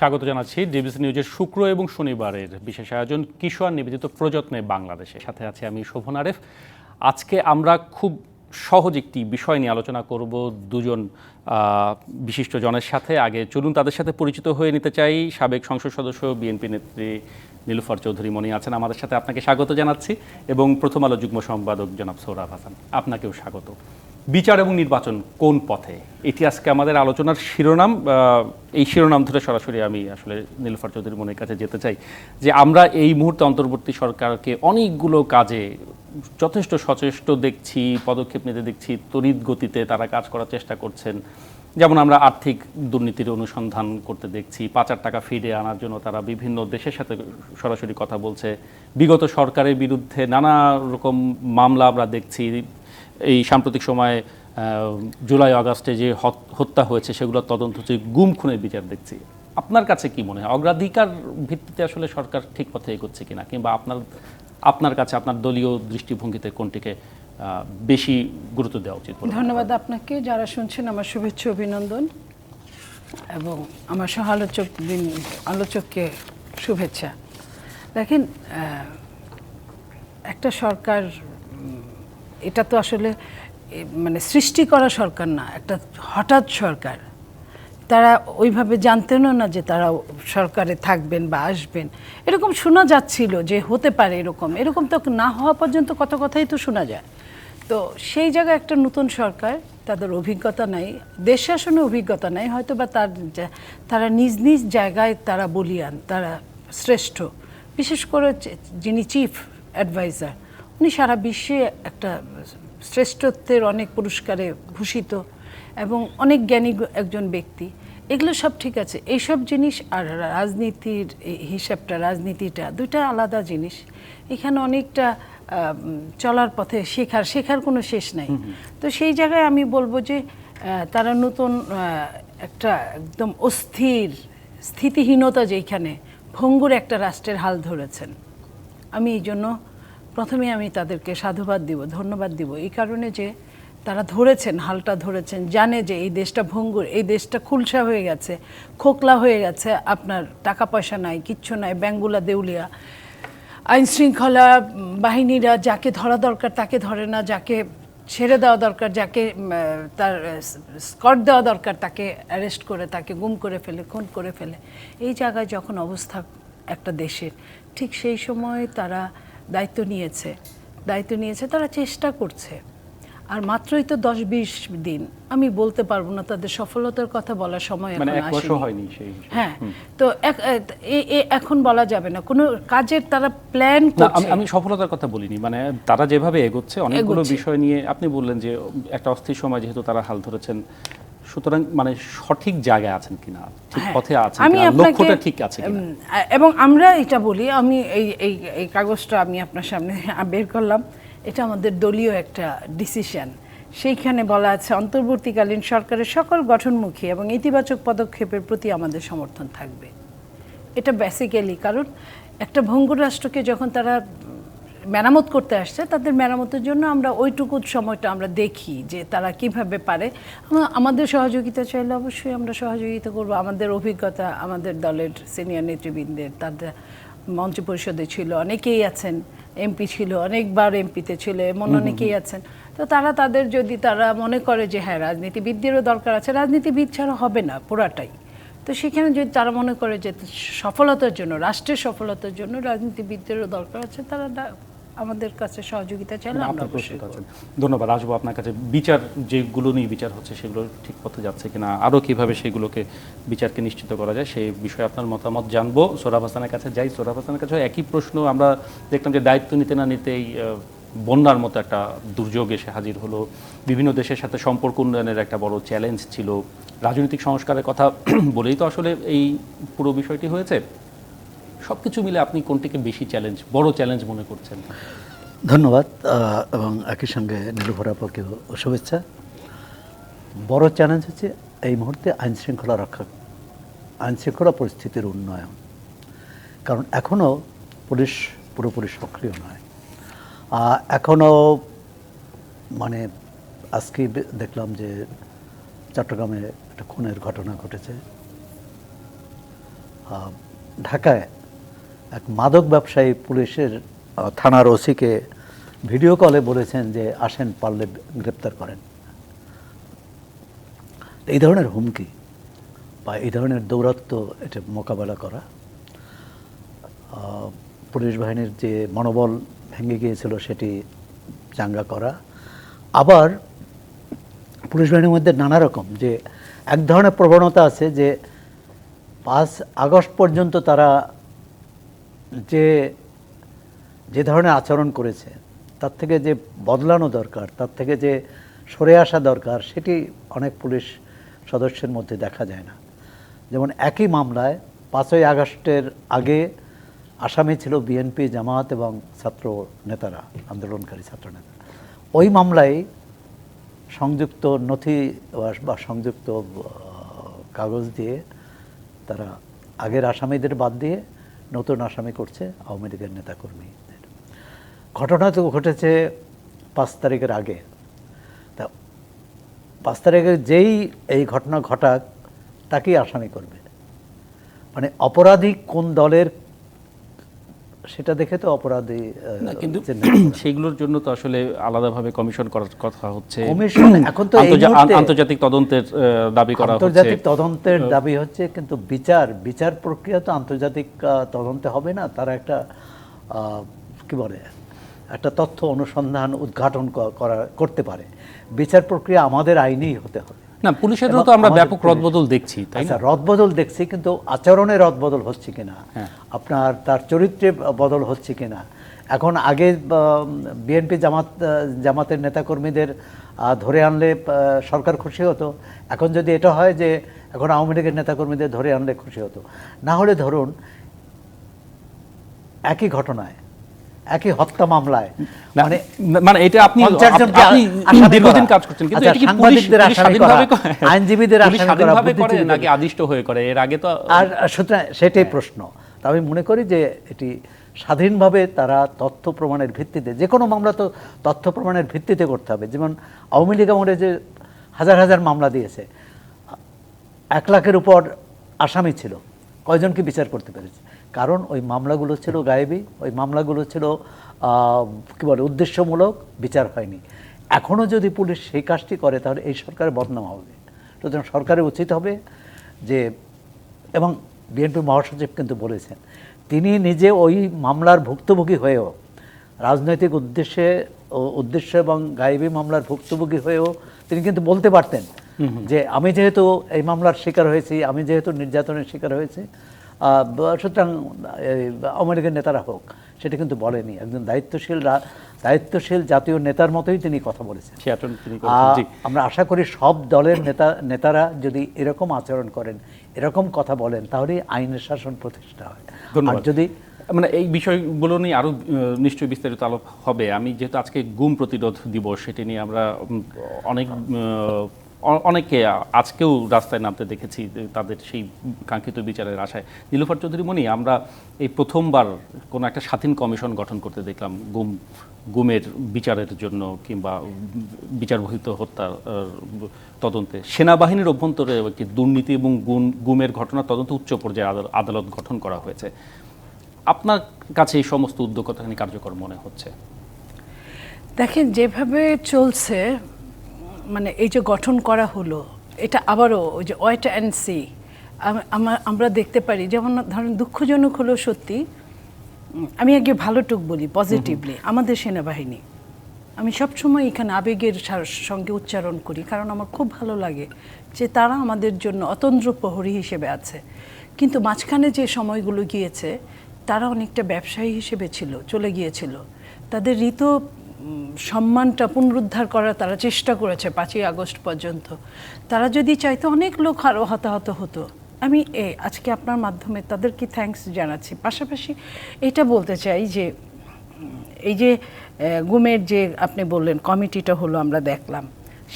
স্বাগত জানাচ্ছি ডিবিসি নিউজের শুক্র এবং শনিবারের বিশেষ আয়োজন কিশোর নিবেদিত প্রযত্নে বাংলাদেশে। সাথে আছে আমি শোভন আরেফ। আজকে আমরা খুব সহজ একটি বিষয় নিয়ে আলোচনা করব দুজন বিশিষ্ট জনের সাথে। আগে চলুন তাদের সাথে পরিচিত হয়ে নিতে চাই। সাবেক সংসদ সদস্য বিএনপি নেত্রী নীলুফার চৌধুরী মনি আছেন আমাদের সাথে, আপনাকে স্বাগত জানাচ্ছি। এবং প্রথম আলো যুগ্ম সম্পাদক জনাব সোহরাব হাসান, আপনাকেও স্বাগত। বিচার এবং নির্বাচন কোন পথে, এটি আজকে আমাদের আলোচনার শিরোনাম। এই শিরোনাম ধরে সরাসরি আমি আসলে নীলুফার চৌধুরী মনির কাছে যেতে চাই যে আমরা এই মুহূর্তে অন্তর্বর্তী সরকারকে অনেকগুলো কাজে যথেষ্ট সচেষ্ট দেখছি, পদক্ষেপ নিতে দেখছি, তড়িৎ গতিতে তারা কাজ করার চেষ্টা করছেন। যেমন আমরা আর্থিক দুর্নীতির অনুসন্ধান করতে দেখছি, পাচার টাকা ফিরিয়ে আনার জন্য তারা বিভিন্ন দেশের সাথে সরাসরি কথা বলছে। বিগত সরকারের বিরুদ্ধে নানা রকম মামলা আমরা দেখছি। এই সাম্প্রতিক সময়ে জুলাই আগস্টে যে হত্যা হয়েছে সেগুলোর তদন্ত হচ্ছে, গুম খুনের বিচার দেখছি। আপনার কাছে কি মনে হয় অগ্রাধিকার ভিত্তিতে আসলে সরকার ঠিক পথে এগোচ্ছে কিনা, কিংবা আপনার কাছে আপনার দলীয় দৃষ্টিভঙ্গিতে কোনটিকে বেশি গুরুত্ব দেওয়া উচিত? ধন্যবাদ আপনাকে। যারা শুনছেন আমার শুভেচ্ছা অভিনন্দন, এবং আমার সহ আলোচককে শুভেচ্ছা। দেখেন, একটা সরকার, এটা তো আসলে মানে সৃষ্টি করা সরকার না, একটা হঠাৎ সরকার। তারা ওইভাবে জানতেনও না যে তারা সরকারে থাকবেন বা আসবেন। এরকম শোনা যাচ্ছিল যে হতে পারে, এরকম তো না হওয়া পর্যন্ত কত কথাই তো শোনা যায়। তো সেই জায়গায় একটা নতুন সরকার, তাদের অভিজ্ঞতা নাই, দেশ শাসনে অভিজ্ঞতা নাই হয়তো, বা তারা নিজ নিজ জায়গায় তারা বলিয়ান, তারা শ্রেষ্ঠ। বিশেষ করে যিনি চিফ অ্যাডভাইজার, উনি সারা বিশ্বে একটা শ্রেষ্ঠত্বের অনেক পুরস্কারে ভূষিত এবং অনেক জ্ঞানী একজন ব্যক্তি। এগুলো সব ঠিক আছে। এইসব জিনিস আর রাজনীতির হিসাবটা, রাজনীতিটা দুইটা আলাদা জিনিস। এখানে অনেকটা চলার পথে শেখার কোনো শেষ নাই। তো সেই জায়গায় আমি বলবো যে তারা নতুন একটা একদম স্থিতিহীনতা যেখানে ভঙ্গুর একটা রাষ্ট্রের হাল ধরেছেন। আমি এই জন্য প্রথমে আমি তাদেরকে সাধুবাদ দিব, ধন্যবাদ দিব, এই কারণে যে তারা ধরেছেন, হালটা ধরেছেন, জানে যে এই দেশটা ভঙ্গুর, এই দেশটা খুলসা হয়ে গেছে, খোকলা হয়ে গেছে, আপনার টাকা পয়সা নাই, কিচ্ছু নাই, ব্যাঙ্গুলা দেউলিয়া, আইন শৃঙ্খলা বাহিনীরা যাকে ধরা দরকার তাকে ধরে না, যাকে ছেড়ে দেওয়া দরকার, যাকে তার স্কট দেওয়া দরকার তাকে অ্যারেস্ট করে, তাকে গুম করে ফেলে, খুন করে ফেলে। এই জায়গায় যখন অবস্থা একটা দেশের, ঠিক সেই সময় তারা দায়িত্ব নিয়েছে, তারা চেষ্টা করছে। আর মাত্রই তো 10-20 দিন, আমি বলতে পারবো না তাদের সফলতার কথা বলার সময় এখন আসেনি। হ্যাঁ, তো এখন বলা যাবে না কোনো কাজের তারা প্ল্যান করছে। আমি সফলতার কথা বলিনি, মানে তারা যেভাবে এগোচ্ছে অনেকগুলো বিষয় নিয়ে। আপনি বললেন যে একটা অস্থির সময় যেহেতু তারা হাল ধরেছেন, সুতরাং মানে সঠিক জায়গায় আছেন কিনা, ঠিক পথে আছেন কিনা, লক্ষ্যটা ঠিক আছে কিনা। এবং আমরা এটা বলি, আমি এই কাগজটা আমি আপনার সামনে বের করলাম, এটা আমাদের দলীয় একটা ডিসিশন। সেইখানে বলা আছে, অন্তর্বর্তীকালীন সরকারের সকল গঠনমুখী এবং ইতিবাচক পদক্ষেপের প্রতি আমাদের সমর্থন থাকবে। এটা বেসিক্যালি, কারণ একটা ভঙ্গুর রাষ্ট্রকে যখন তারা মেরামত করতে আসছে, তাদের মেরামতের জন্য আমরা ওইটুকু সময়টা আমরা দেখি যে তারা কিভাবে পারে। আমাদের সহযোগিতা চাইলে অবশ্যই আমরা সহযোগিতা করব। আমাদের অভিজ্ঞতা, আমাদের দলের সিনিয়র নেতৃবৃন্দের, তাদের মঞ্চ পরিষদে ছিল, অনেকেই আছেন, এমপি ছিল, অনেকবার এমপিতে ছিল, এমন অনেকেই আছেন। তো তাদের যদি তারা মনে করে যে হ্যাঁ রাজনীতিবিদদেরও দরকার আছে, রাজনীতিবিদ ছাড়া হবে না পুরাটাই, তো সেখানে যদি তারা মনে করে যে সফলতার জন্য, রাষ্ট্রের সফলতার জন্য রাজনীতিবিদদেরও দরকার আছে, তারা আমাদের কাছে সহযোগিতা চাইলে আমরা অবশ্যই করব। ধন্যবাদ। আসবো আপনার কাছে। বিচার যেগুলো নিয়ে বিচার হচ্ছে সেগুলো ঠিক পথে যাচ্ছে কিনা, আরও কীভাবে সেগুলোকে বিচারকে নিশ্চিত করা যায় সেই বিষয়ে আপনার মতামত জানবো। সোহরাব হাসানের কাছে যাই। সোহরাব হাসানের কাছে একই প্রশ্ন। আমরা দেখলাম যে দায়িত্ব নিতে না নিতেই বন্যার মতো একটা দুর্যোগ এসে হাজির হলো। বিভিন্ন দেশের সাথে সম্পর্ক উন্নয়নের একটা বড় চ্যালেঞ্জ ছিল। রাজনৈতিক সংস্কারের কথা বলেই তো আসলে এই পুরো বিষয়টি হয়েছে। সব কিছু মিলে আপনি কোনটিকে বেশি বড় চ্যালেঞ্জ মনে করছেন? ধন্যবাদ, এবং একই সঙ্গে নীলুফার আপাকেও শুভেচ্ছা। বড় চ্যালেঞ্জ হচ্ছে এই মুহূর্তে আইনশৃঙ্খলা পরিস্থিতির উন্নয়ন, কারণ এখনও পুলিশ পুরোপুরি সক্রিয় নয়। এখনও মানে আজকে দেখলাম যে চট্টগ্রামে একটা খুনের ঘটনা ঘটেছে, ঢাকায় এক মাদক ব্যবসায়ী পুলিশের থানার ওসিকে ভিডিও কলে বলেছেন যে আসেন পারলে গ্রেপ্তার করেন। এই ধরনের হুমকি বা এই ধরনের দৌরাত্ম্য এটা মোকাবেলা করা, পুলিশ বাহিনীর যে মনোবল ভেঙে গিয়েছিল সেটি চাঙ্গা করা। আবার পুলিশ বাহিনীর মধ্যে নানা রকম যে এক ধরনের প্রবণতা আছে যে 5 আগস্ট পর্যন্ত তারা যে ধরনের আচরণ করেছে তার থেকে যে বদলানো দরকার, তার থেকে যে সরে আসা দরকার, সেটি অনেক পুলিশ সদস্যের মধ্যে দেখা যায় না। যেমন একই মামলায় 5ই আগস্টের আগে আসামি ছিল বিএনপি, জামায়াত এবং ছাত্র নেতারা, আন্দোলনকারী ছাত্র নেতা। ওই মামলায় সংযুক্ত নথি বা সংযুক্ত কাগজ দিয়ে তারা আগের আসামিদের বাদ দিয়ে নতুন আসামি করছে আওয়ামী লীগের নেতাকর্মীদের। ঘটনা তো ঘটেছে 5 তারিখের আগে। তা 5 তারিখে যেই এই ঘটনা ঘটাক তাকেই আসামি করবে, মানে অপরাধী কোন দলের সেটা দেখে তো অপরাধী। কিন্তু সেগুলোর জন্য তো আসলে আলাদাভাবে কমিশন করার কথা হচ্ছে। কমিশন এখন তো আন্তর্জাতিক তদন্তের দাবি করা হচ্ছে, আন্তর্জাতিক তদন্তের দাবি হচ্ছে, কিন্তু বিচার প্রক্রিয়া তো আন্তর্জাতিক তদন্তে হবে না। তারা একটা কি বলে একটা তথ্য অনুসন্ধান উদ্ঘাটন করতে পারে। বিচার প্রক্রিয়া আমাদের আইনেই হতে হবে না। পুলিশেরও তো আমরা ব্যাপক রদবদল দেখছি, তাই না? রদবদল দেখছি, কিন্তু আচরণে রদবদল হচ্ছে কিনা, আপনার তার চরিত্রে বদল হচ্ছে কিনা। এখন আগে বিএনপি জামাতের নেতাকর্মীদের ধরে আনলে সরকার খুশি হতো। এখন যদি এটা হয় যে এখন আওয়ামী লীগের নেতাকর্মীদের ধরে আনলে খুশি হতো। না হলে ধরুন একই ঘটনায়, একই হত্যা মামলায়, মানে এটা আপনি দীর্ঘদিন কাজ করছেন, কিন্তু এটা কি সাংবাদিকদের আসামি করা, আইনজীবীদের আসামি করা নাকি আদিষ্ট হয়ে করে? এর আগে তো আর সুতরাং সেটাই প্রশ্ন। তা আমি মনে করি যে এটি স্বাধীনভাবে তারা তথ্য প্রমাণের ভিত্তিতে, যে কোনো মামলা তো তথ্য প্রমাণের ভিত্তিতে করতে হবে। যেমন আওয়ামী লীগ আমলে যে হাজার হাজার মামলা দিয়েছে, 1 লাখের উপর আসামি ছিল, কয়জনকে বিচার করতে পেরেছে? কারণ ওই মামলাগুলো ছিল গায়েবী, ওই মামলাগুলো ছিল কী বলে উদ্দেশ্যমূলক, বিচার হয়নি। এখনও যদি পুলিশ সেই কাজটি করে তাহলে এই সরকারের বদনাম হবে। সুতরাং সরকারের উচিত হবে যে, এবং বিএনপি মহাসচিব কিন্তু বলেছেন, তিনি নিজে ওই মামলার ভুক্তভোগী হয়েও, রাজনৈতিক উদ্দেশ্য এবং গায়েবী মামলার ভুক্তভোগী হয়েও তিনি কিন্তু বলতে পারতেন যে আমি যেহেতু এই মামলার শিকার হয়েছি, আমি যেহেতু নির্যাতনের শিকার হয়েছি, সুতরাং আওয়ামী লীগের নেতারা হোক, সেটা কিন্তু বলেনি। একজন দায়িত্বশীল জাতীয় নেতার মতোই তিনি কথা বলেছেন। আমরা আশা করি সব দলের নেতারা যদি এরকম আচরণ করেন, এরকম কথা বলেন, তাহলে আইনের শাসন প্রতিষ্ঠা হয়। আর যদি মানে এই বিষয়গুলো নিয়ে আরও নিশ্চয়ই বিস্তারিত আলাপ হবে। আমি যেহেতু আজকে গুম প্রতিরোধ দিবস, সেটি নিয়ে আমরা অনেকে আজকেও রাস্তায় নামতে দেখেছি তাদের সেই কাঙ্ক্ষিত বিচারের আশায়। নীলুফার চৌধুরী মনি, আমরা এই প্রথমবার কোনো একটা স্বাধীন কমিশন গঠন করতে দেখলাম গুমের বিচারের জন্য কিংবা বিচার বহির্ভূত হত্যার তদন্তে। সেনাবাহিনীর অভ্যন্তরে একটি দুর্নীতি এবং গুমের ঘটনা তদন্ত উচ্চ পর্যায়ে আদালত গঠন করা হয়েছে। আপনার কাছে এই সমস্ত উদ্যোগ কতখানি কার্যকর মনে হচ্ছে? দেখেন, যেভাবে চলছে, মানে এই যে গঠন করা হলো, এটা আবারও ওই যে ওয়েট অ্যান্ড সি আমরা দেখতে পারি। যেমন ধরেন দুঃখজনক হলো সত্যি, আমি আগে ভালোটুক বলি পজিটিভলি, আমাদের সেনাবাহিনী, আমি সবসময় এখানে আবেগের সঙ্গে উচ্চারণ করি, কারণ আমার খুব ভালো লাগে যে তারা আমাদের জন্য অতন্দ্র প্রহরী হিসেবে আছে। কিন্তু মাঝখানে যে সময়গুলো গিয়েছে, তারা অনেকটা ব্যবসায়ী হিসেবে চলে গিয়েছিল। তাদের ঋত সম্মানটা পুনরুদ্ধার করার তারা চেষ্টা করেছে 5ই আগস্ট পর্যন্ত। তারা যদি চাইতো অনেক লোক আরও হতাহত হতো। আমি আজকে আপনার মাধ্যমে তাদেরকে থ্যাঙ্কস জানাচ্ছি। পাশাপাশি এটা বলতে চাই যে এই যে গুমের যে আপনি বললেন কমিটিটা হলো, আমরা দেখলাম,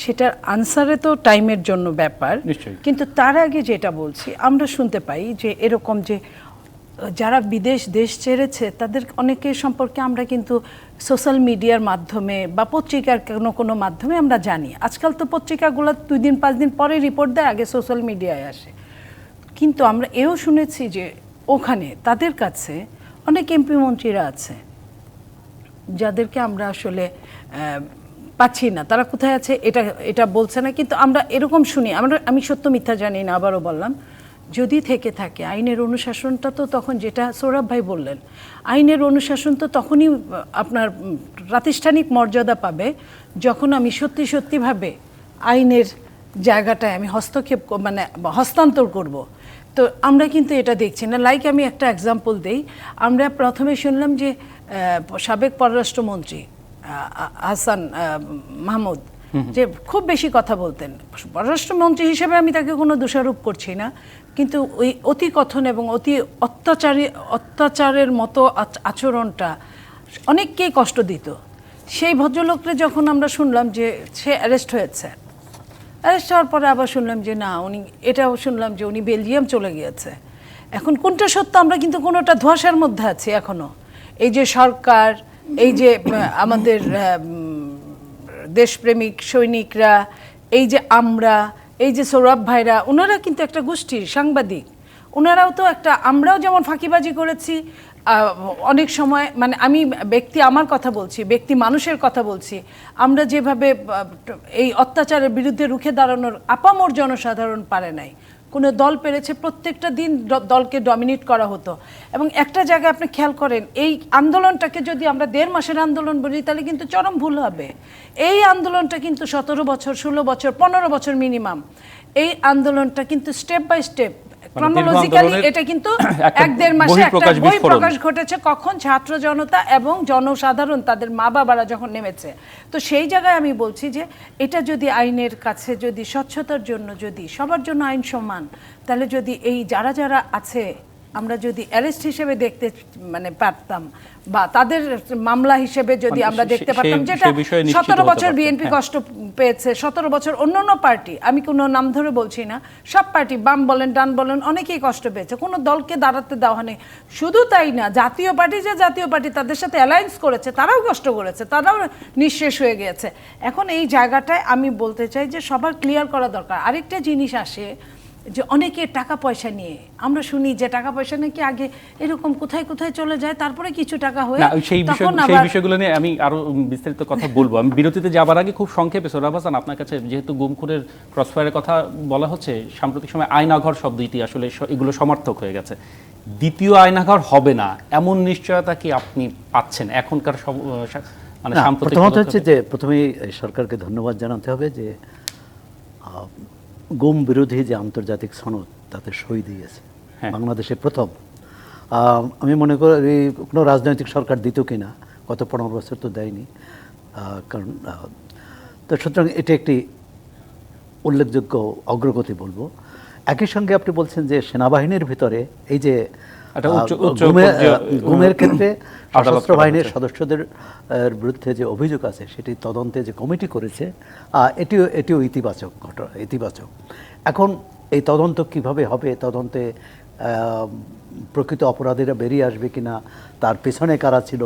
সেটার আনসারে তো টাইমের জন্য ব্যাপার, কিন্তু তার আগে যেটা বলছি, আমরা শুনতে পাই যে এরকম যে যারা দেশ ছেড়েছে তাদের অনেকের সম্পর্কে আমরা কিন্তু সোশ্যাল মিডিয়ার মাধ্যমে বা পত্রিকার কোনো মাধ্যমে আমরা জানি। আজকাল তো পত্রিকাগুলো 2 দিন 5 দিন পরে রিপোর্ট দেয়, আগে সোশ্যাল মিডিয়ায় আসে। কিন্তু আমরা এও শুনেছি যে ওখানে তাদের কাছে অনেক এমপি মন্ত্রীরা আছে যাদেরকে আমরা আসলে পাচ্ছি না, তারা কোথায় আছে এটা বলছে না, কিন্তু আমরা এরকম শুনি। আমি সত্য মিথ্যা জানি না, আবারও বললাম, যদি থেকে থাকে আইনের অনুশাসনটা তো তখন, যেটা সৌরভ ভাই বললেন, আইনের অনুশাসন তো তখনই আপনার প্রাতিষ্ঠানিক মর্যাদা পাবে যখন আমি সত্যি সত্যিভাবে আইনের জায়গাটায় আমি মানে হস্তান্তর করব। তো আমরা কিন্তু এটা দেখছি না। লাইক আমি একটা এক্সাম্পল দেই, আমরা প্রথমে শুনলাম যে সাবেক পররাষ্ট্রমন্ত্রী হাসান মাহমুদ যে খুব বেশি কথা বলতেন। পররাষ্ট্রমন্ত্রী হিসেবে আমি তাকে কোনো দোষারোপ করছি না, কিন্তু ওই অতি কথন এবং অতি অত্যাচারের মতো আচরণটা অনেককেই কষ্ট দিত। সেই ভদ্রলোককে যখন আমরা শুনলাম যে সে অ্যারেস্ট হয়েছে, অ্যারেস্ট হওয়ার পরে আবার শুনলাম যে না, এটাও শুনলাম যে উনি বেলজিয়াম চলে গিয়েছে। এখন কোনটা সত্য আমরা কিন্তু কোনোটা ধোঁয়াশার মধ্যে আছি এখনো। এই যে সরকার, এই যে আমাদের দেশপ্রেমিক সৈনিকরা, এই যে আমরা, এই যে সৌরভ ভাইরা, ওনারা কিন্তু একটা গোষ্ঠীর সাংবাদিক, ওনারাও তো একটা, আমরাও যেমন ফাঁকিবাজি করেছি অনেক সময়, মানে আমি আমার কথা বলছি, ব্যক্তি মানুষের কথা বলছি, আমরা যেভাবে এই অত্যাচারের বিরুদ্ধে রুখে দাঁড়ানোর আপামর জনসাধারণ পারে নাই, কোনো দল পেরেছে, প্রত্যেকটা দিন দলকে ডমিনেট করা হতো। এবং একটা জায়গায় আপনি খেয়াল করেন, এই আন্দোলনটাকে যদি আমরা 1.5 মাসের আন্দোলন বলি তাহলে কিন্তু চরম ভুল হবে। এই আন্দোলনটা কিন্তু 17 বছর, 16 বছর, 15 বছর মিনিমাম, এই আন্দোলনটা কিন্তু স্টেপ বাই স্টেপ ক্রনোলজিক্যালি এটা কিন্তু 1-1.5 মাসে একটা বহিঃপ্রকাশ ঘটেছে। কখন? ছাত্র জনতা এবং জনসাধারণ, তাদের মা বাবারা যখন নেমেছে। তো সেই জায়গায় আমি বলছি যে এটা যদি আইনের কাছে, যদি স্বচ্ছতার জন্য, যদি সবার জন্য আইন সমান, তাহলে যদি এই যারা যারা আছে আমরা যদি অ্যারেস্ট হিসেবে দেখতে মানে পারতাম, বা তাদের মামলা হিসেবে যদি আমরা দেখতে পারতাম, যেটা 17 বছর বিএনপি কষ্ট পেয়েছে, 17 বছর অন্যান্য পার্টি, আমি কোনো নাম ধরে বলছি না, সব পার্টি, বাম বলেন ডান বলেন, অনেকেই কষ্ট পেয়েছে, কোনো দলকে দাঁড়াতে দেওয়া হয়নি। শুধু তাই না, জাতীয় পার্টি তাদের সাথে অ্যালায়েন্স করেছে, তারাও কষ্ট করেছে, তারাও নিঃশেষ হয়ে গিয়েছে। এখন এই জায়গাটায় আমি বলতে চাই যে সবার ক্লিয়ার করা দরকার। আরেকটা জিনিস আসে যে অনেকে টাকা পয়সা নিয়ে, আমরা শুনি যে টাকা পয়সা নাকি আগে এরকম কোথায় কোথায় চলে যায়, তারপরে কিছু টাকা হয়ে সেই বিষয়গুলো নিয়ে আমি আরো বিস্তারিত কথা বলবো। আমি বিরতিতে যাবার আগে খুব সংক্ষেপে সোহরাব হাসান, আপনার কাছে যেহেতু গুমখুরের ক্রসফায়ারের কথা বলা হচ্ছে, সাম্প্রতিক সময় আয়নাঘর শব্দটি আসলে এগুলো সমর্থক হয়ে গেছে। দ্বিতীয় আয়নাঘর হবে না এমন নিশ্চয়তা কি আপনি পাচ্ছেন এখনকার মানে সাম্প্রতিক? প্রথমত হচ্ছে যে প্রথমেই সরকারকে ধন্যবাদ জানাতে হবে যে গুম বিরোধী যে আন্তর্জাতিক সনদ তাতে সই দিয়েছে বাংলাদেশে প্রথম। আমি মনে করি কোনো রাজনৈতিক সরকার দিত কিনা, গত 15 বছর তো দেয়নি, কারণ তো সুতরাং এটা একটি উল্লেখযোগ্য অগ্রগতি বলবো। একই সঙ্গে আপনি বলছেন যে সেনাবাহিনীর ভিতরে এই যে গুমের ক্ষেত্রে সশস্ত্র বাহিনীর সদস্যদের বিরুদ্ধে যে অভিযোগ আছে সেটি তদন্তে যে কমিটি করেছে, এটিও ইতিবাচক। এখন এই তদন্ত কিভাবে হবে, তদন্তে প্রকৃত অপরাধীরা বেরিয়ে আসবে কিনা, তার পেছনে কারা ছিল,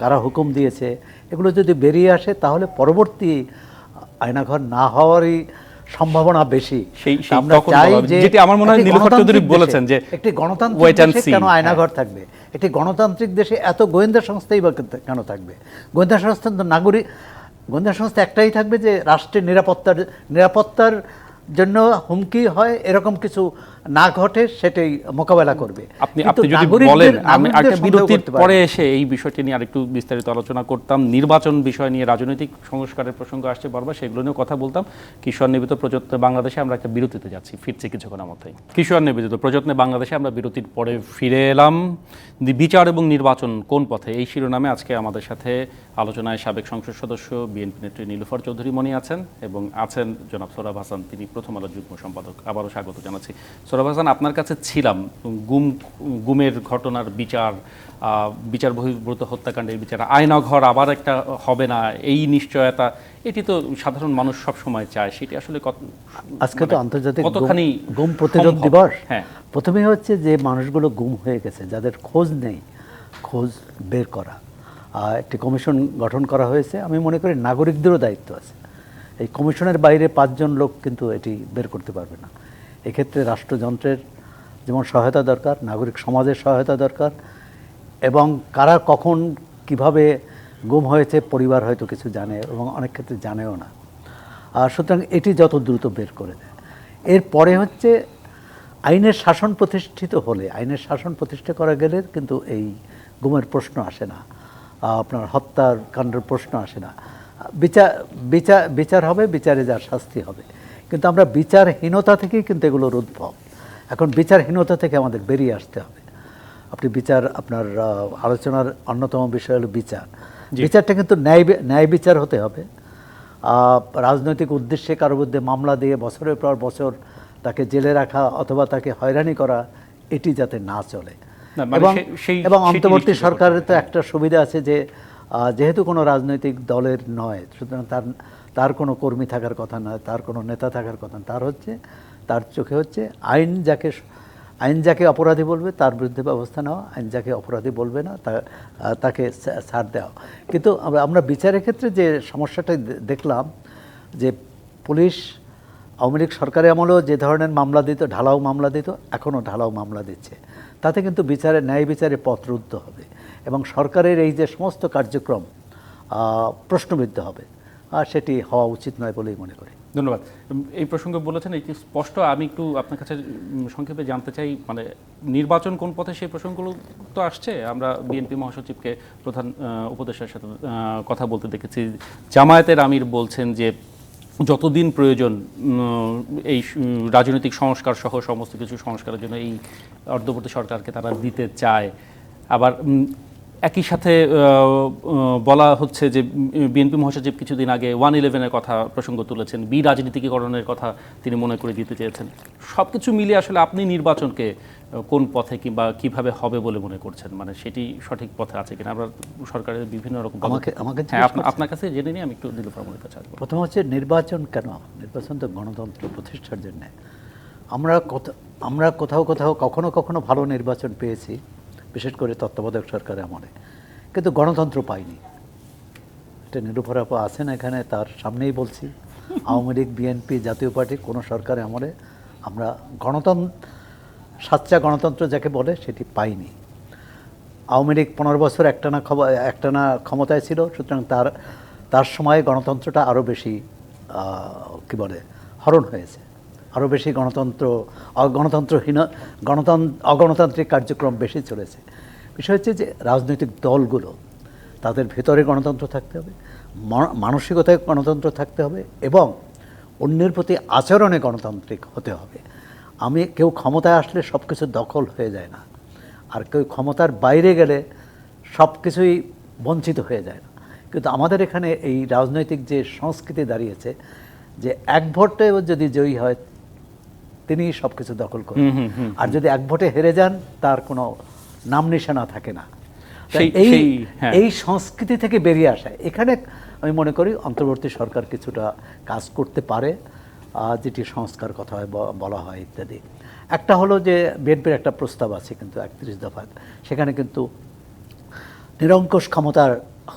কারা হুকুম দিয়েছে, এগুলো যদি বেরিয়ে আসে তাহলে পরবর্তী আয়নাঘর না হওয়ারই সম্ভাবনা বেশি। আমরা চাই যে, যেটি আমার মনে হয় নীলুফার চৌধুরী বলেছেন যে একটি গণতান্ত্রিক দেশে কেন আয়নাঘর থাকবে, একটি গণতান্ত্রিক দেশে এত গোয়েন্দা সংস্থাই বা কেন থাকবে? গোয়েন্দা সংস্থা তো গোয়েন্দা সংস্থা একটাই থাকবে যে রাষ্ট্রের নিরাপত্তার জন্য হুমকি হয়, এরকম কিছু না ঘটে সেটাই মোকাবেলা করবে। আপনি যদি বলেন, আমি একটা বিরতির পরে এসে এই বিষয়টি নিয়ে আরেকটু বিস্তারিত আলোচনা করতাম। নির্বাচন বিষয় নিয়ে রাজনৈতিক সংস্কারের প্রসঙ্গ আসছে বারবার, সেগুলো নিয়েও কথা বলতাম। কিশোর নিবেদিত প্রযত্নে বাংলাদেশে আমরা একটা বিরতিতে যাচ্ছি, ফিরছি কিছুক্ষণের মধ্যেই। কিশোর নিবেদিত প্রযত্নে বাংলাদেশে আমরা বিরতির পরে ফিরে এলাম। বিচার এবং নির্বাচন কোন পথে, এই শিরোনামে আজকে আমাদের সাথে আলোচনায় সাবেক সংসদ সদস্য বিএনপি নেত্রী নীলুফার চৌধুরী মনি আছেন, এবং আছেন জনাব সৌরভ হাসান, তিনি প্রথম আলো যুগ্ম সম্পাদক। আবারও স্বাগত জানাচ্ছি। সৌরভ হাসান, আপনার কাছে ছিলাম গুমের ঘটনার বিচার বহির্ভূত হত্যাকাণ্ডের বিচার, আয়নাঘর আবার একটা হবে না, এই নিশ্চয়তা, এটি তো সাধারণ মানুষ সব সময় চায়, সেটি আসলে আজকে তো আন্তর্জাতিক গুম প্রতিরোধ দিবস। প্রথমে হচ্ছে যে মানুষগুলো গুম হয়ে গেছে, যাদের খোঁজ নেই, খোঁজ বের করা। একটি কমিশন গঠন করা হয়েছে। আমি মনে করি নাগরিকদেরও দায়িত্ব আছে। এই কমিশনের বাইরে 5 জন লোক কিন্তু এটি বের করতে পারবে না। এক্ষেত্রে রাষ্ট্রযন্ত্রের যেমন সহায়তা দরকার, নাগরিক সমাজের সহায়তা দরকার, এবং কারা কখন কিভাবে গুম হয়েছে পরিবার হয়তো কিছু জানে এবং অনেক ক্ষেত্রে জানেও না। সুতরাং এটি যত দ্রুত বের করে দেয়। এরপরে হচ্ছে আইনের শাসন প্রতিষ্ঠিত হলে, আইনের শাসন প্রতিষ্ঠা করা গেলে কিন্তু এই গুমের প্রশ্ন আসে না, আপনার হত্যার কাণ্ডের প্রশ্ন আসে না। বিচার হবে, বিচারে যার শাস্তি হবে। কিন্তু আমরা বিচারহীনতা থেকেই কিন্তু এগুলোর উদ্ভব। এখন বিচারহীনতা থেকে আমাদের বেরিয়ে আসতে হবে। আপনি আপনার আলোচনার অন্যতম বিষয় হলো বিচার। বিচারটা কিন্তু ন্যায় বিচার হতে হবে। রাজনৈতিক উদ্দেশ্যে কারোর বিরুদ্ধে মামলা দিয়ে বছরের পর বছর তাকে জেলে রাখা অথবা তাকে হয়রানি করা, এটি যাতে না চলে। এবং অন্তর্বর্তী সরকারের তো একটা সুবিধা আছে যে যেহেতু কোনো রাজনৈতিক দলের নয়, সুতরাং তার কোনো কর্মী থাকার কথা নয়, তার কোনো নেতা থাকার কথা নয়, তার চোখে হচ্ছে আইন যাকে অপরাধী বলবে তার বিরুদ্ধে ব্যবস্থা নেওয়া, আইন যাকে অপরাধী বলবে না তাকে ছাড় দেওয়া। কিন্তু আমরা বিচারের ক্ষেত্রে যে সমস্যাটা দেখলাম, যে পুলিশ আওয়ামী লীগ সরকারের আমলেও যে ধরনের মামলা দিত, ঢালাও মামলা দিত, এখনও ঢালাও মামলা দিচ্ছে। তাতে কিন্তু ন্যায় বিচারে পথ রুদ্ধ হবে এবং সরকারের এই যে সমস্ত কার্যক্রম প্রশ্নবিদ্ধ হবে, আর সেটি হওয়া উচিত নয় বলেই মনে করি। ধন্যবাদ। এই প্রসঙ্গে বলেছেন এটি স্পষ্ট। আমি একটু আপনার কাছে সংক্ষেপে জানতে চাই, মানে নির্বাচন কোন পথে, সেই প্রসঙ্গগুলো তো আসছে। আমরা বিএনপি মহাসচিবকে প্রধান উপদেষ্টার সাথে কথা বলতে দেখেছি। জামায়াতের আমির বলছেন যে যতদিন প্রয়োজন এই রাজনৈতিক সংস্কার সহ সমস্ত কিছু সংস্কারের জন্য এই অর্ধবর্তী সরকারকে তারা দিতে চায়। আবার একই সাথে বলা হচ্ছে যে বিএনপি মহাসচিব কিছুদিন আগে 1/11-এর কথা প্রসঙ্গ তুলেছেন, রাজনীতিকীকরণের কথা তিনি মনে করে দিতে চেয়েছেন। সব কিছু মিলিয়ে আসলে আপনি নির্বাচনকে কোন পথে কিংবা কিভাবে হবে বলে মনে করছেন, মানে সেটি সঠিক পথে আছে কিনা? আমরা সরকারের বিভিন্ন রকম আপনার কাছে জেনে নিয়ে আমি একটু নীলুফার মনির কাছে আসবো। প্রথম হচ্ছে নির্বাচন কেন? নির্বাচন তো গণতন্ত্র প্রতিষ্ঠার জন্য। আমরা কোথাও কখনো ভালো নির্বাচন পেয়েছি, বিশেষ করে তত্ত্বাবধায়ক সরকারের আমলে, কিন্তু গণতন্ত্র পাইনি। এটা নীলুফার আপা আছেন এখানে, তার সামনেই বলছি, আওয়ামী লীগ, বিএনপি, জাতীয় পার্টি কোনো সরকারের আমলে আমরা সাচ্চা গণতন্ত্র যাকে বলে সেটি পাইনি। আওয়ামী লীগ 15 বছর একটানা ক্ষমতায় ছিল, সুতরাং তার সময়ে গণতন্ত্রটা আরও বেশি হরণ হয়েছে, আরও বেশি অগণতান্ত্রিক কার্যক্রম বেশি চলেছে। বিষয় হচ্ছে যে রাজনৈতিক দলগুলো, তাদের ভেতরে গণতন্ত্র থাকতে হবে, মানসিকতায় গণতন্ত্র থাকতে হবে এবং অন্যের প্রতি আচরণে গণতান্ত্রিক হতে হবে। কেউ ক্ষমতায় আসলে সব কিছু দখল হয়ে যায় না, আর কেউ ক্ষমতার বাইরে গেলে সব কিছুই বঞ্চিত হয়ে যায় না। কিন্তু আমাদের এখানে এই রাজনৈতিক যে সংস্কৃতি দাঁড়িয়েছে, যে এক ভোটে যদি জয়ী হয় তিনি সব কিছু দখল করেন, আর যদি এক ভোটে হেরে যান তার কোনো নাম নিশানা থাকে না। এই সংস্কৃতি থেকে বেরিয়ে আসায় এখানে আমি মনে করি অন্তর্বর্তী সরকার কিছুটা কাজ করতে পারে, যেটি সংস্কার কথা বলা হয় ইত্যাদি। একটা হলো যে বিএনপির একটা প্রস্তাব আছে কিন্তু 31 দফা, সেখানে কিন্তু নিরঙ্কুশ ক্ষমতার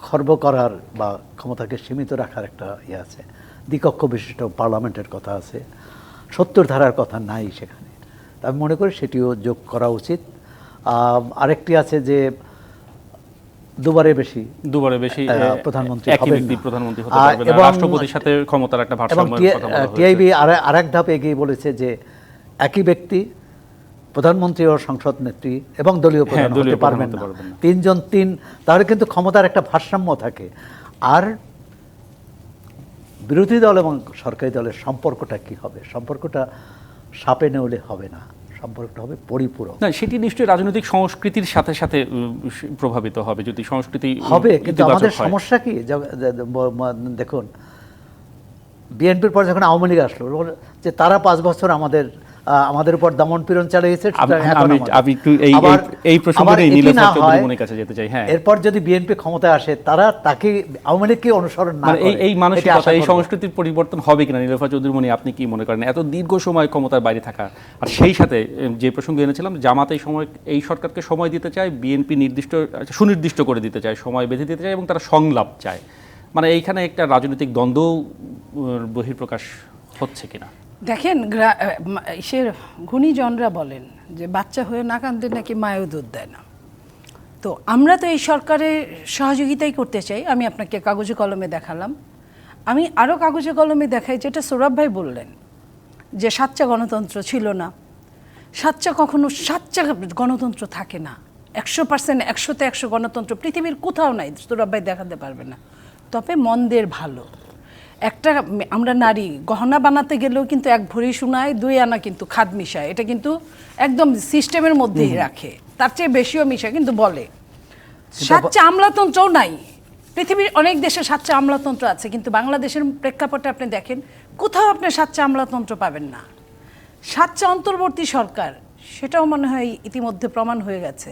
খর্ব করার বা ক্ষমতাকে সীমিত রাখার একটা আছে, দ্বিকক্ষ বিশিষ্ট পার্লামেন্টের কথা আছে, 70 ধারার কথা নাই সেখানে। আমি মনে করি সেটিও যোগ করা উচিত। আরেকটি আছে যে দুবারে বেশি প্রধানমন্ত্রী হতে পারবেন না, রাষ্ট্রপতির সাথে ক্ষমতার একটা ভারসাম্যের কথা বলা হয়েছে। টিআইবি আরেক ধাপ এগিয়ে বলেছে যে একই ব্যক্তি প্রধানমন্ত্রী ও সংসদ নেত্রী এবং দলীয় প্রধান হতে পারবেন না, 3 তাহলে কিন্তু ক্ষমতার একটা ভারসাম্য থাকে। আর বিরোধী দল এবং সরকারি দলের সম্পর্কটা কি হবে? সম্পর্কটা সাপে নেউলে হবে না, সম্পর্কটা হবে পরিপূরক। না, সেটি নিশ্চয়ই রাজনৈতিক সংস্কৃতির সাথে সাথে প্রভাবিত হবে, যদি সংস্কৃতি হবে। কিন্তু আমাদের সমস্যা কি, দেখুন বিএনপির পর যখন আওয়ামী লীগ আসলো, যে তারা 5 বছর আমাদের উপর দমন পীড়ন চালিয়েছে, এরপর যদি বিএনপি ক্ষমতায় আসে তাকে আওয়ামী লীগকে অনুসরণ না করে, এই মানসিকতা, এই সংস্কৃতির পরিবর্তন হবে কিনা নীলুফা চৌধুরী মনি, আপনি কি মনে করেন? এত দীর্ঘ সময় ক্ষমতার বাইরে থাকা, আর সেই সাথে যে প্রসঙ্গ এনেছিলাম, জামাত এই সরকারকে সময় দিতে চায়, বিএনপি সুনির্দিষ্ট করে দিতে চায়, সময় বেঁধে দিতে চায় এবং তারা সংলাপ চায়, মানে এইখানে একটা রাজনৈতিক দ্বন্দ্ব বহিঃপ্রকাশ হচ্ছে কিনা? দেখেন সে গুণীজনরা বলেন যে বাচ্চা হয়ে না কাঁদলে নাকি মায়েও দুধ দেয় না। তো আমরা তো এই সরকারের সহযোগিতাই করতে চাই। আমি আপনাকে কাগজে কলমে দেখালাম, আমি আরও কাগজে কলমে দেখাই যেটা সৌরভ ভাই বললেন যে সাচ্চা গণতন্ত্র ছিল না। সাচ্চা গণতন্ত্র থাকে না। 100% 100তে 100 গণতন্ত্র পৃথিবীর কোথাও নাই, সৌরভ ভাই দেখাতে পারবে না। তবে মন্দের ভালো একটা, আমরা নারী গহনা বানাতে গেলেও কিন্তু 1 ভরি সোনায় 2 আনা কিন্তু খাদ মিশায়, এটা কিন্তু একদম সিস্টেমের মধ্যেই রাখে, তার চেয়ে বেশিও মিশায় কিন্তু বলে। সাচ্চা আমলাতন্ত্রও নাই, পৃথিবীর অনেক দেশে সাচ্চা আমলাতন্ত্র আছে, কিন্তু বাংলাদেশের প্রেক্ষাপটে আপনি দেখেন কোথাও আপনি সাচ্চা আমলাতন্ত্র পাবেন না। সাচ্চা অন্তর্বর্তী সরকার, সেটাও মনে হয় ইতিমধ্যে প্রমাণ হয়ে গেছে।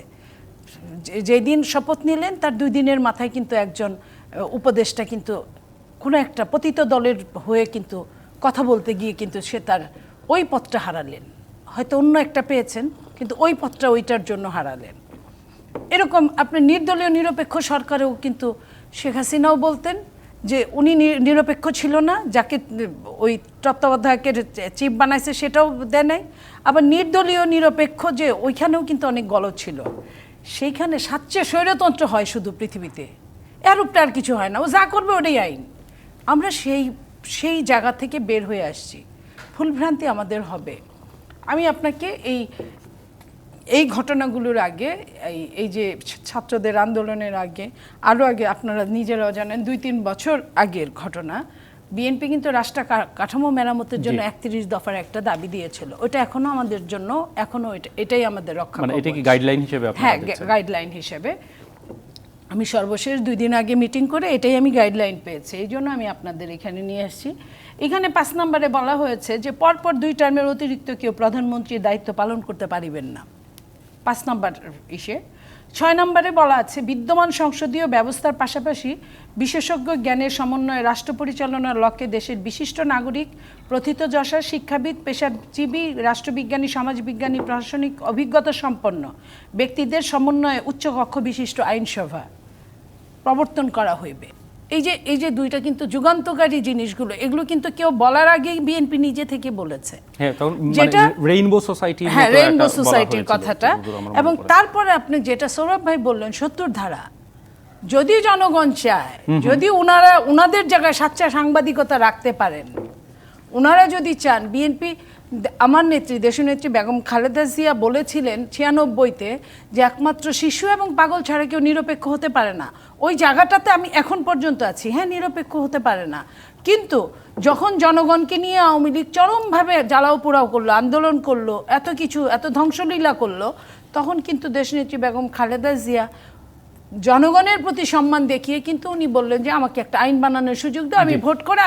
যেদিন শপথ নিলেন তার 2 দিনের মাথায় কিন্তু একজন উপদেষ্টা কিন্তু কোনো একটা পতিত দলের হয়ে কিন্তু কথা বলতে গিয়ে কিন্তু সে তার ওই পথটা হারালেন। হয়তো অন্য একটা পেয়েছেন, কিন্তু ওই পথটা ওইটার জন্য হারালেন। এরকম আপনি নির্দলীয় নিরপেক্ষ সরকারেও কিন্তু শেখ হাসিনাও বলতেন যে উনি নিরপেক্ষ ছিল না, যাকে ওই তত্ত্বাবধায়কের চিফ বানাইছে সেটাও দেয় নাই। আবার নির্দলীয় নিরপেক্ষ যে ওইখানেও কিন্তু অনেক গলদ ছিল। সেইখানে সাচ্চা স্বৈরতন্ত্র হয় শুধু পৃথিবীতে, এর উপরে আর কিছু হয় না, ও যা করবে ওটাই আইন। আমরা সেই জায়গা থেকে বের হয়ে আসছি, ভুলভ্রান্তি আমাদের হবে। আমি আপনাকে এই ঘটনাগুলোর আগে, এই যে ছাত্রদের আন্দোলনের আগে, আরও আগে আপনারা নিজেরাও জানেন 2-3 বছর আগের ঘটনা, বিএনপি কিন্তু রাষ্ট্র কাঠামো মেরামতের জন্য 31 দফার একটা দাবি দিয়েছিল। ওটা এখনো আমাদের জন্য, এখনো এটাই আমাদের রক্ষা, মানে এটা কি গাইডলাইন হিসেবে আপনারা হ্যাঁ দেখছেন? গাইডলাইন হিসেবে আমি সর্বশেষ 2 দিন আগে মিটিং করে এটাই আমি গাইডলাইন পেয়েছি, এই জন্য আমি আপনাদের এখানে নিয়ে আসছি। এখানে 5 নম্বরে বলা হয়েছে যে পরপর 2 টার্মের অতিরিক্ত কেউ প্রধানমন্ত্রীর দায়িত্ব পালন করতে পারিবেন না, 5 নম্বর ইসে। 6 নম্বরে বলা আছে বিদ্যমান সংসদীয় ব্যবস্থার পাশাপাশি বিশেষজ্ঞ জ্ঞানের সমন্বয়ে রাষ্ট্র পরিচালনার লক্ষ্যে দেশের বিশিষ্ট নাগরিক, প্রথিতযশা, শিক্ষাবিদ, পেশাজীবী, রাষ্ট্রবিজ্ঞানী, সমাজবিজ্ঞানী, প্রশাসনিক অভিজ্ঞতা সম্পন্ন ব্যক্তিদের সমন্বয়ে উচ্চকক্ষ বিশিষ্ট আইনসভা প্রবর্তন করা হইবে। এই যে 2টা কিন্তু যুগান্তকারী জিনিসগুলো, এগুলো কিন্তু কেউ বলার আগেই বিএনপি নিজে থেকে বলেছে। হ্যাঁ, তখন যেটা রেইনবো সোসাইটি, হ্যাঁ রেইনবো সোসাইটির কথাটা। এবং তারপরে আপনি যেটা সৌরভ ভাই বললেন 70 ধারা, যদি জনগণ চায়, যদি ওনাদের জায়গায় সাচ্চা সাংবাদিকতা রাখতে পারেন, ওনারা যদি চান, বিএনপি আমার নেত্রী দেশনেত্রী বেগম খালেদা জিয়া বলেছিলেন 96-তে যে একমাত্র শিশু এবং পাগল ছাড়া কেউ নিরপেক্ষ হতে পারে না। ওই জায়গাটাতে আমি এখন পর্যন্ত আছি, হ্যাঁ নিরপেক্ষ হতে পারে না, কিন্তু যখন জনগণকে নিয়ে আওয়ামী লীগ চরমভাবে জ্বালাও পোড়াও করলো, আন্দোলন করলো, এত ধ্বংসলীলা করলো, তখন কিন্তু দেশনেত্রী বেগম খালেদা জিয়া জনগণের প্রতি সম্মান দেখিয়ে কিন্তু উনি বললেন যে আমাকে একটা আইন বানানোর সুযোগ দাও, আমি ভোট করে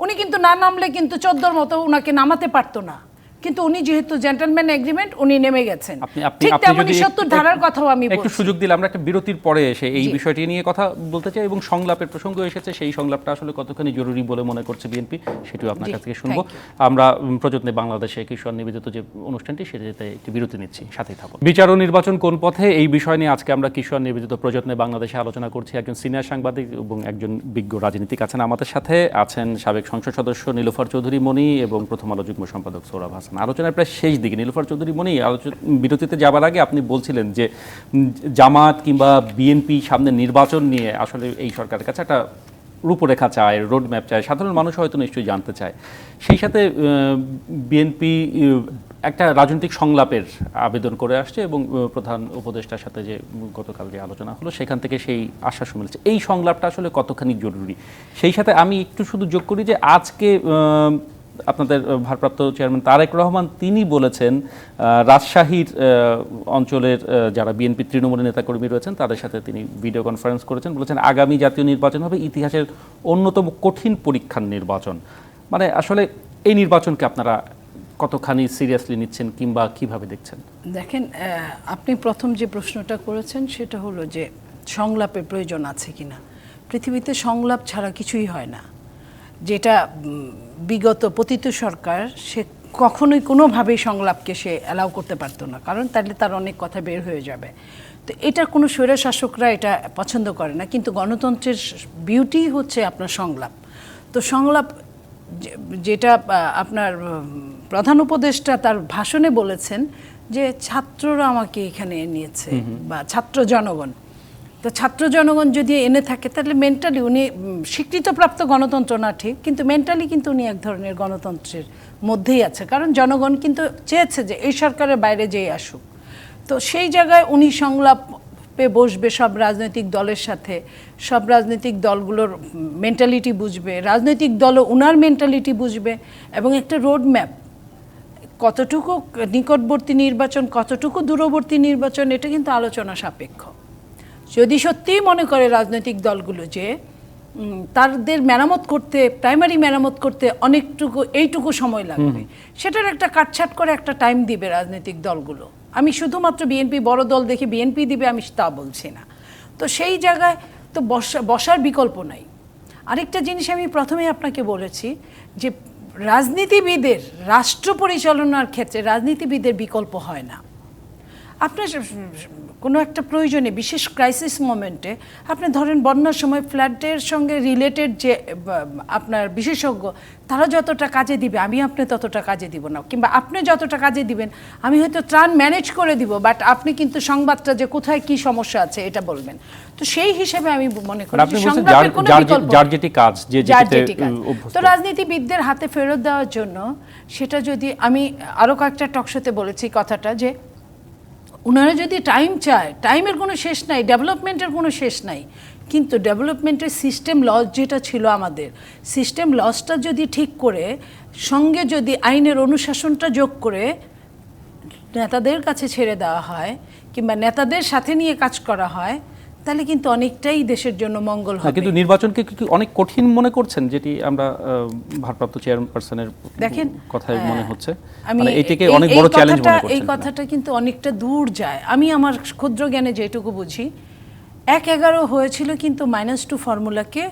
উনি কিন্তু না নামলে কিন্তু 14-র মতো উনাকে নামাতে পারতো না, কিন্তু উনি যেহেতু জেন্টলম্যান এগ্রিমেন্ট উনি নেমে গেছেন। ঠিক তেমনি 70 ধারার কথাও আমি একটু সুযোগ দিলে আমরা একটা বিরতির পরে এসে এই বিষয়টি নিয়ে কথা বলতে চাই, এবং সংলাপের প্রসঙ্গ এসেছে, সেই সংলাপটা আসলে কতখানি জরুরি বলে মনে করছে বিএনপি সেটিও আপনার কাছ থেকে শুনবো। আমরা প্রযত্নে বাংলাদেশে কিশোর নিবেদিত যে অনুষ্ঠানটি সেটাতে একটি বিরতি নিচ্ছি, সাথেই থাকুন। বিচার ও নির্বাচন কোন পথে, এই বিষয় নিয়ে আজকে আমরা কিশোর নিবেদিত প্রযত্নে বাংলাদেশে আলোচনা করছি। একজন সিনিয়র সাংবাদিক এবং একজন বিজ্ঞ রাজনীতিক আছেন আমাদের সাথে, আছেন সাবেক সংসদ সদস্য নীলুফার চৌধুরী মনি এবং প্রথম আলো যুগ্ম সম্পাদক সৌরভ হাসান। আলোচনার প্রায় শেষ দিকে নীলুফার চৌধুরী মনি, বিরতিতে যাবার আগে আপনি বলছিলেন যে জামাত কিংবা বিএনপি সামনে নির্বাচন নিয়ে আসলে এই সরকারের কাছে একটা রূপরেখা চায়, রোড ম্যাপ চায়, সাধারণ মানুষ হয়তো নিশ্চয়ই জানতে চায়। সেই সাথে বিএনপি একটা রাজনৈতিক সংলাপের আবেদন করে আসছে এবং প্রধান উপদেষ্টার সাথে যে গতকাল যে আলোচনা হলো সেখান থেকে সেই আশ্বাস মিলেছে। এই সংলাপটা আসলে কতখানি জরুরি? সেই সাথে আমি একটু শুধু যোগ করি যে আজকে আপনাদের ভারপ্রাপ্ত চেয়ারম্যান তারেক রহমান তিনি বলেছেন রাজশাহীর অঞ্চলের যারা বিএনপি তৃণমূলের নেতাকর্মী রয়েছেন তাদের সাথে তিনি ভিডিও কনফারেন্স করেছেন, বলেছেন আগামী জাতীয় নির্বাচন হবে ইতিহাসের অন্যতম কঠিন পরীক্ষার নির্বাচন। মানে আসলে এই নির্বাচনকে আপনারা কতখানি সিরিয়াসলি নিচ্ছেন কিংবা কিভাবে দেখছেন? দেখেন, আপনি প্রথম যে প্রশ্নটা করেছেন সেটা হলো যে সংলাপের প্রয়োজন আছে কিনা। পৃথিবীতে সংলাপ ছাড়া কিছুই হয় না। যেটা বিগত পতিত সরকার, সে কখনোই কোনোভাবেই সংলাপকে সে অ্যালাউ করতে পারতো না, কারণ তাহলে তার অনেক কথা বের হয়ে যাবে। তো এটা কোনো স্বৈরশাসকরা এটা পছন্দ করে না, কিন্তু গণতন্ত্রের বিউটি হচ্ছে আপনার সংলাপ। তো সংলাপ যেটা আপনার প্রধান উপদেষ্টা তার ভাষণে বলেছেন যে ছাত্ররা আমাকে এখানে নিয়েছে বা ছাত্র জনগণ, তো ছাত্র জনগণ যদি এনে থাকে তাহলে মেন্টালি উনি স্বীকৃতপ্রাপ্ত গণতন্ত্র না ঠিক, কিন্তু মেন্টালি কিন্তু উনি এক ধরনের গণতন্ত্রের মধ্যেই আছে, কারণ জনগণ কিন্তু চেয়েছে যে এই সরকারের বাইরে যেই আসুক। তো সেই জায়গায় উনি সংলাপে বসবে সব রাজনৈতিক দলের সাথে, সব রাজনৈতিক দলগুলোর মেন্টালিটি বুঝবে, রাজনৈতিক দলও উনার মেন্টালিটি বুঝবে, এবং একটা রোড ম্যাপ, কতটুকু নিকটবর্তী নির্বাচন, কতটুকু দূরবর্তী নির্বাচন, এটা কিন্তু আলোচনা সাপেক্ষ। যদি সত্যিই মনে করে রাজনৈতিক দলগুলো যে তাদের মেরামত করতে, প্রাইমারি মেরামত করতে এইটুকু সময় লাগবে, সেটার একটা কাটছাট করে একটা টাইম দিবে রাজনৈতিক দলগুলো। আমি শুধুমাত্র বিএনপি বড় দল দেখে বিএনপি দিবে আমি তা বলছি না। তো সেই জায়গায় তো বসার বিকল্প নাই। আরেকটা জিনিস আমি প্রথমেই আপনাকে বলেছি যে রাজনীতিবিদের, রাষ্ট্র পরিচালনার ক্ষেত্রে রাজনীতিবিদের বিকল্প হয় না। আপনার কোনো একটা প্রয়োজনে, বিশেষ ক্রাইসিস মোমেন্টে, আপনি ধরেন বন্যার সময় ফ্লাডের সঙ্গে রিলেটেড যে আপনার বিশেষজ্ঞ, তারা যতটা কাজে দিবে আমি আপনি ততটা কাজে দিব না, কিংবা আপনি যতটা কাজে দিবেন আমি হয়তো ত্রাণ ম্যানেজ করে দিব, বাট আপনি কিন্তু সংবাদটা যে কোথায় কি সমস্যা আছে এটা বলবেন। তো সেই হিসেবে আমি মনে করি সংবাদের কোনো বিকল্প তো রাজনীতিবিদদের হাতে ফেরত দেওয়ার জন্য, সেটা যদি আমি আরও কয়েকটা টকশোতে বলেছি কথাটা, যে ওনারা যদি টাইম চায়, টাইমের কোনো শেষ নাই, ডেভেলপমেন্টের কোনো শেষ নাই, কিন্তু ডেভেলপমেন্টের সিস্টেম লস যেটা ছিল আমাদের, সিস্টেম লসটা যদি ঠিক করে, সঙ্গে যদি আইনের অনুশাসনটা যোগ করে নেতাদের কাছে ছেড়ে দেওয়া হয়, কিংবা নেতাদের সাথে নিয়ে কাজ করা হয়, তাহলে কিন্তু অনেকটাই দেশের জন্য মঙ্গল হবে। কিন্তু নির্বাচনকে অনেক কঠিন মনে করছেন, যেটি আমরা ভারপ্রাপ্ত চেয়ারপারসনের কথায় মনে হচ্ছে, মানে এটাকে অনেক বড় চ্যালেঞ্জ মনে করছেন। এই কথাটা কিন্তু অনেকটা দূর যায়। আমি আমার ক্ষুদ্র জ্ঞানে যেটুকু বুঝি, 1-11 হয়েছিল কিন্তু -2 ফর্মুলাকে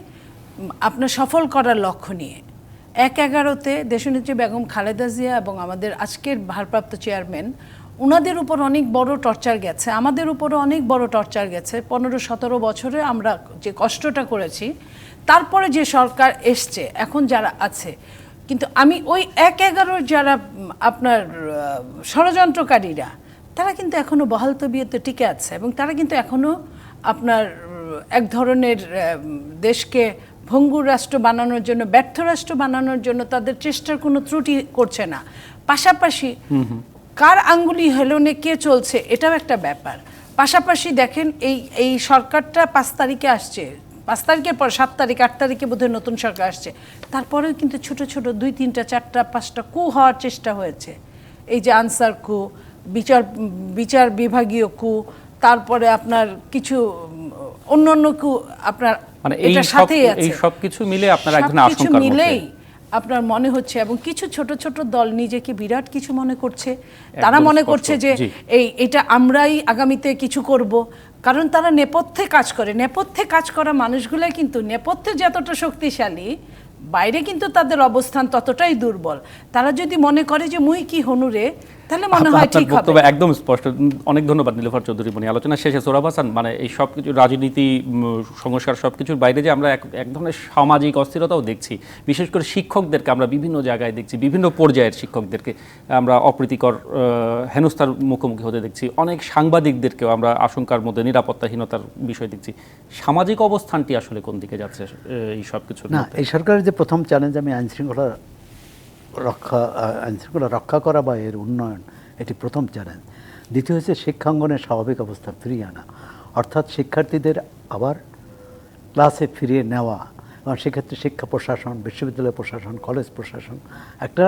আপনার সফল করার লক্ষ্য নিয়ে। 1-11-তে দেশনেত্রী বেগম খালেদা জিয়া এবং আমাদের আজকের ভারপ্রাপ্ত চেয়ারম্যান, ওনাদের উপর অনেক বড় টর্চার গেছে, আমাদের উপরও অনেক বড় টর্চার গেছে। 15-17 বছরে আমরা যে কষ্টটা করেছি, তারপরে যে সরকার এসছে এখন যারা আছে, কিন্তু আমি ওই 1-11 যারা আপনার ষড়যন্ত্রকারীরা, তারা কিন্তু এখনও বহাল তবিয়তে টিকে আছে, এবং তারা কিন্তু এখনও আপনার এক ধরনের দেশকে ভঙ্গুর রাষ্ট্র বানানোর জন্য, ব্যর্থ রাষ্ট্র বানানোর জন্য তাদের চেষ্টার কোনো ত্রুটি করছে না। পাশাপাশি কার আঙ্গুলি হেলনে কে চলছে এটাও একটা ব্যাপার। পাশাপাশি দেখেন এই সরকারটা 5 তারিখে আসছে, 5 তারিখের পর 7 তারিখ 8 তারিখে বোধহয় নতুন সরকার আসছে, তারপরেও কিন্তু ছোট ছোট 2-3টা 4টা 5টা কু হওয়ার চেষ্টা হয়েছে। এই যে আনসার কু, বিচার বিভাগীয় কু, তারপরে আপনার কিছু অন্য কু, আপনার মানে এটার সাথেই আছে। এই সব কিছু মিলে আপনার এক ধরনের আশঙ্কার মধ্যে আপনার মনে হচ্ছে, এবং কিছু ছোট ছোট দল নিজেকে বিরাট কিছু মনে করছে, তারা মনে করছে যে এটা আমরাই আগামীতে কিছু করব, কারণ তারা নেপথ্যে কাজ করে। নেপথ্যে কাজ করা মানুষগুলো কিন্তু নেপথ্যে যতটা শক্তিশালী, বাইরে কিন্তু তাদের অবস্থান ততটাই দুর্বল। তারা যদি মনে করে যে মুই কি হনুরে, তাহলে মনে হয় ঠিক হবে। একদম স্পষ্ট। অনেক ধন্যবাদ নীলুফার চৌধুরী মনি। আলোচনা শেষে সোহরাব হাসান, মানে এই সব কিছু রাজনীতি, সংস্কার সবকিছুর বাইরে যে আমরা এক ধরনের সামাজিক অস্থিরতাও দেখছি, বিশেষ করে শিক্ষকদেরকে আমরা বিভিন্ন জায়গায় দেখছি, বিভিন্ন পর্যায়ের শিক্ষকদেরকে আমরা অপ্রীতিকর হেনস্থার মুখোমুখি হতে দেখছি, অনেক সাংবাদিকদেরকেও আমরা আশঙ্কার মধ্যে, নিরাপত্তাহীনতার বিষয় দেখছি। সামাজিক অবস্থানটি আসলে কোন দিকে যাচ্ছে এই সব কিছু? না, এই সরকারের যে প্রথম চ্যালেঞ্জ, আমি আইন শৃঙ্খলা রক্ষা করা বা এর উন্নয়ন, এটি প্রথম চ্যালেঞ্জ। দ্বিতীয় হচ্ছে শিক্ষাঙ্গনের স্বাভাবিক অবস্থা ফিরিয়ে আনা, অর্থাৎ শিক্ষার্থীদের আবার ক্লাসে ফিরিয়ে নেওয়া, এবং সেক্ষেত্রে শিক্ষা প্রশাসন, বিশ্ববিদ্যালয় প্রশাসন, কলেজ প্রশাসন একটা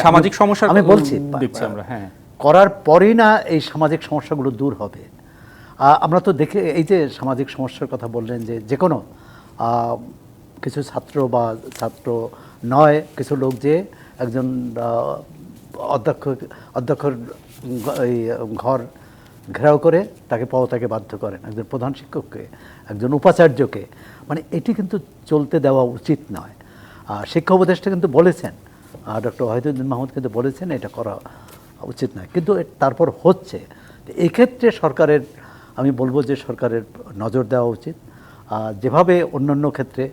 সামাজিক সমস্যা আমি বলছি আমরা, হ্যাঁ, করার পরেই না এই সামাজিক সমস্যাগুলো দূর হবে। আমরা তো দেখে, এই যে সামাজিক সমস্যার কথা বললেন, যে কোনো কিছু ছাত্র বা ছাত্র নয়, কিছু লোক যে একজন অধ্যক্ষর এই ঘর ঘেরাও করে তাকে পদত্যাগে বাধ্য করেন, একজন প্রধান শিক্ষককে, একজন উপাচার্যকে, মানে এটি কিন্তু চলতে দেওয়া উচিত নয়। শিক্ষা উপদেষ্টা কিন্তু বলেছেন, ডক্টর ওয়াহিদুদ্দিন মাহমুদ কিন্তু বলেছেন এটা করা উচিত নয়, কিন্তু তারপর হচ্ছে। এক্ষেত্রে সরকারের, আমি বলবো যে সরকারের নজর দেওয়া উচিত। যেভাবে অন্যান্য ক্ষেত্রে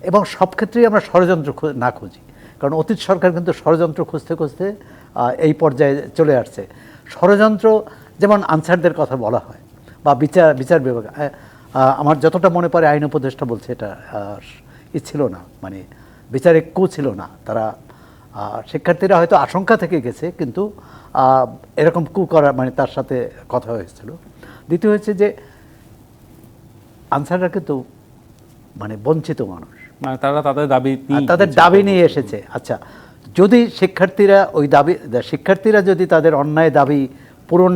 এবং সব ক্ষেত্রেই আমরা ষড়যন্ত্র না খুঁজি, কারণ অতীত সরকার কিন্তু ষড়যন্ত্র খুঁজতে খুঁজতে এই পর্যায়ে চলে আসছে। ষড়যন্ত্র যেমন আনসারদের কথা বলা হয় বা বিচার বিভাগ, আমার যতটা মনে পড়ে আইন উপদেষ্টা বলছে এটা ছিল না, মানে বিচারিক কু ছিল না, তারা শিক্ষার্থীরা হয়তো আশঙ্কা থেকে গেছে, কিন্তু এরকম কু করার মানে তার সাথে কথা হয়েছিল। দ্বিতীয় হচ্ছে যে আনসাররা কিন্তু মানে বঞ্চিত মানুষ, মানে তারা তাদের দাবি নিয়ে এসেছে। আচ্ছা, যদি শিক্ষার্থীরা যদি তাদের অন্যায় দাবি পূরণ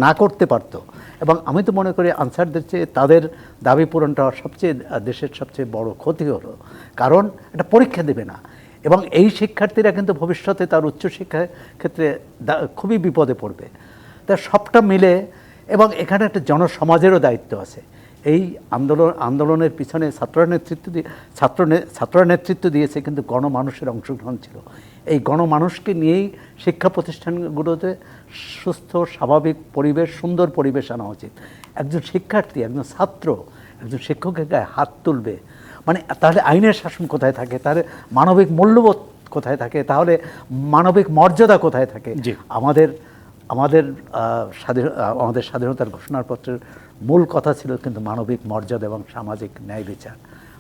না করতে পারত, এবং আমি তো মনে করি আনসারদের চেয়ে তাদের দাবি পূরণটা দেশের সবচেয়ে বড় ক্ষতি হলো, কারণ এটা পরীক্ষা দেবে না, এবং এই শিক্ষার্থীরা কিন্তু ভবিষ্যতে তার উচ্চশিক্ষার ক্ষেত্রে খুবই বিপদে পড়বে। তা সবটা মিলে, এবং এখানে একটা জনসমাজেরও দায়িত্ব আছে। এই আন্দোলনের পিছনে ছাত্ররা নেতৃত্ব দিয়েছে, কিন্তু গণমানুষের অংশগ্রহণ ছিল। এই গণমানুষকে নিয়েই শিক্ষা প্রতিষ্ঠানগুলোতে সুস্থ স্বাভাবিক পরিবেশ, সুন্দর পরিবেশ আনা উচিত। একজন শিক্ষার্থী, একজন ছাত্র, একজন শিক্ষকের গায়ে হাত তুলবে মানে, তাহলে আইনের শাসন কোথায় থাকে, তাহলে মানবিক মূল্যবোধ কোথায় থাকে, তাহলে মানবিক মর্যাদা কোথায় থাকে? আমাদের স্বাধীনতার ঘোষণাপত্রের মূল কথা ছিল কিন্তু মানবিক মর্যাদা এবং সামাজিক ন্যায় বিচার।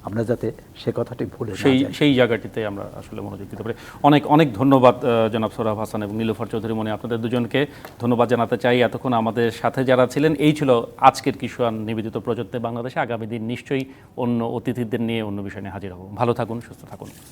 আমরা যাতে সে কথাটি ভুলে সেই জায়গাটিতে আমরা আসলে মনোযোগ দিতে পারি। অনেক অনেক ধন্যবাদ জনাব সোহরাব হাসান এবং নীলুফার চৌধুরী মনি, আপনাদের দুজনকে ধন্যবাদ জানাতে চাই। এতক্ষণ আমাদের সাথে যারা ছিলেন, এই ছিল আজকের কিশোয়ান নিবেদিত প্রযত্নে বাংলাদেশে। আগামী দিন নিশ্চয়ই অন্য অতিথিদের নিয়ে অন্য বিষয় নিয়ে হাজির হব। ভালো থাকুন, সুস্থ থাকুন।